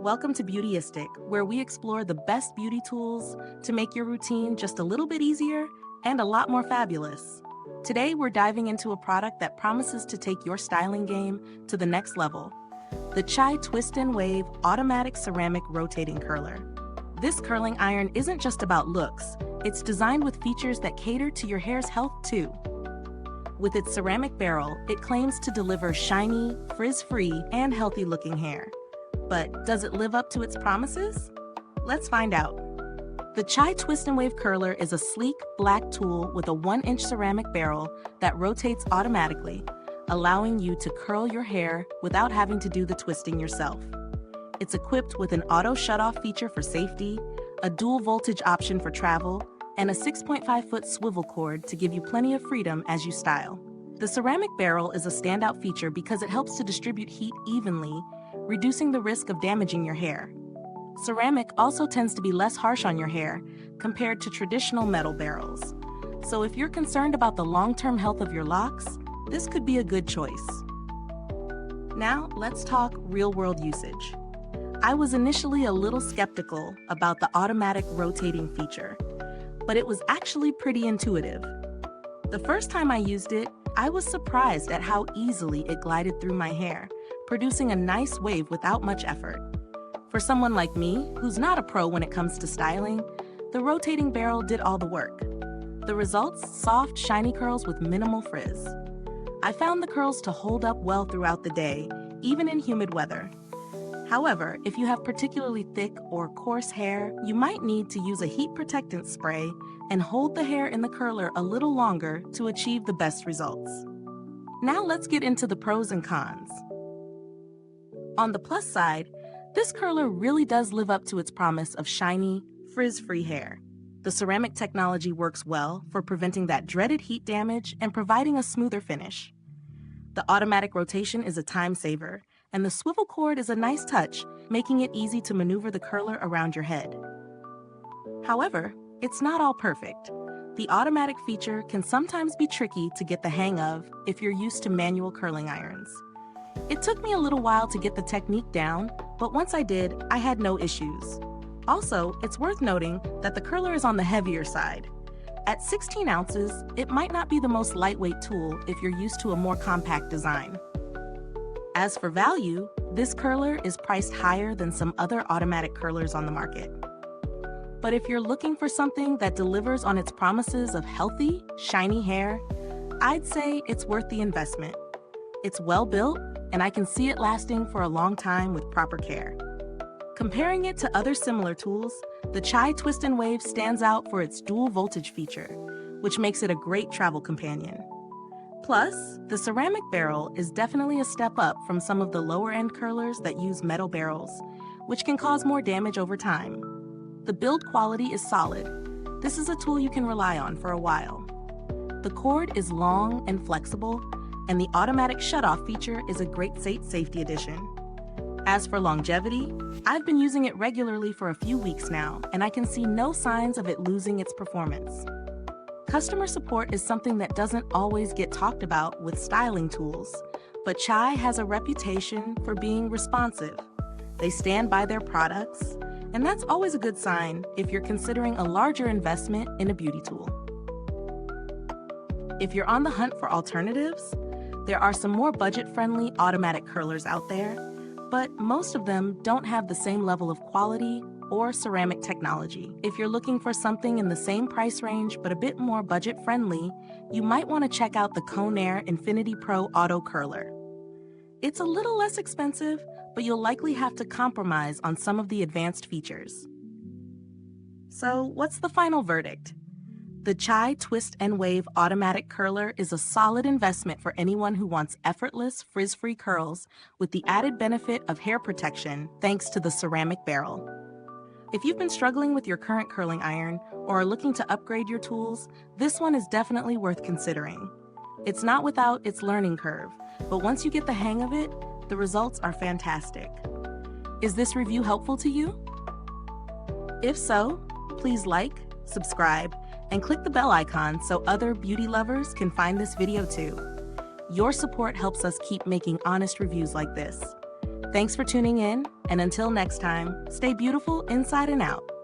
Welcome to Beautyistic, where we explore the best beauty tools to make your routine just a little bit easier and a lot more fabulous. Today, we're diving into a product that promises to take your styling game to the next level: the Chai Twist and Wave Automatic Ceramic Rotating Curler. This curling iron isn't just about looks, it's designed with features that cater to your hair's health too. With its ceramic barrel, it claims to deliver shiny, frizz-free, and healthy-looking hair. But does it live up to its promises? Let's find out. The Chai Twist and Wave Curler is a sleek, black tool with a 1-inch ceramic barrel that rotates automatically, allowing you to curl your hair without having to do the twisting yourself. It's equipped with an auto shutoff feature for safety, a dual voltage option for travel, and a 6.5-foot swivel cord to give you plenty of freedom as you style. The ceramic barrel is a standout feature because it helps to distribute heat evenly, reducing the risk of damaging your hair. Ceramic also tends to be less harsh on your hair compared to traditional metal barrels. So if you're concerned about the long-term health of your locks, this could be a good choice. Now, let's talk real-world usage. I was initially a little skeptical about the automatic rotating feature, but it was actually pretty intuitive. The first time I used it, I was surprised at how easily it glided through my hair, producing a nice wave without much effort. For someone like me, who's not a pro when it comes to styling, the rotating barrel did all the work. The results: soft, shiny curls with minimal frizz. I found the curls to hold up well throughout the day, even in humid weather. However, if you have particularly thick or coarse hair, you might need to use a heat protectant spray and hold the hair in the curler a little longer to achieve the best results. Now let's get into the pros and cons. On the plus side, this curler really does live up to its promise of shiny, frizz-free hair. The ceramic technology works well for preventing that dreaded heat damage and providing a smoother finish. The automatic rotation is a time saver, and the swivel cord is a nice touch, making it easy to maneuver the curler around your head. However, it's not all perfect. The automatic feature can sometimes be tricky to get the hang of if you're used to manual curling irons. It took me a little while to get the technique down, but once I did, I had no issues. Also, it's worth noting that the curler is on the heavier side. At 16 ounces, it might not be the most lightweight tool if you're used to a more compact design. As for value, this curler is priced higher than some other automatic curlers on the market. But if you're looking for something that delivers on its promises of healthy, shiny hair, I'd say it's worth the investment. It's well built, and I can see it lasting for a long time with proper care. Comparing it to other similar tools, the Chai Twist and Wave stands out for its dual voltage feature, which makes it a great travel companion. Plus, the ceramic barrel is definitely a step up from some of the lower-end curlers that use metal barrels, which can cause more damage over time. The build quality is solid. This is a tool you can rely on for a while. The cord is long and flexible, and the automatic shutoff feature is a great safety addition. As for longevity, I've been using it regularly for a few weeks now, and I can see no signs of it losing its performance. Customer support is something that doesn't always get talked about with styling tools, but Chai has a reputation for being responsive. They stand by their products, and that's always a good sign if you're considering a larger investment in a beauty tool. If you're on the hunt for alternatives, there are some more budget-friendly automatic curlers out there, but most of them don't have the same level of quality or ceramic technology. If you're looking for something in the same price range but a bit more budget-friendly, you might want to check out the Conair Infinity Pro Auto Curler. It's a little less expensive, but you'll likely have to compromise on some of the advanced features. So, what's the final verdict? The Chai Twist and Wave Automatic Curler is a solid investment for anyone who wants effortless, frizz-free curls with the added benefit of hair protection thanks to the ceramic barrel. If you've been struggling with your current curling iron or are looking to upgrade your tools, this one is definitely worth considering. It's not without its learning curve, but once you get the hang of it, the results are fantastic. Is this review helpful to you? If so, please like, subscribe, and click the bell icon so other beauty lovers can find this video too. Your support helps us keep making honest reviews like this. Thanks for tuning in, And until next time, stay beautiful inside and out.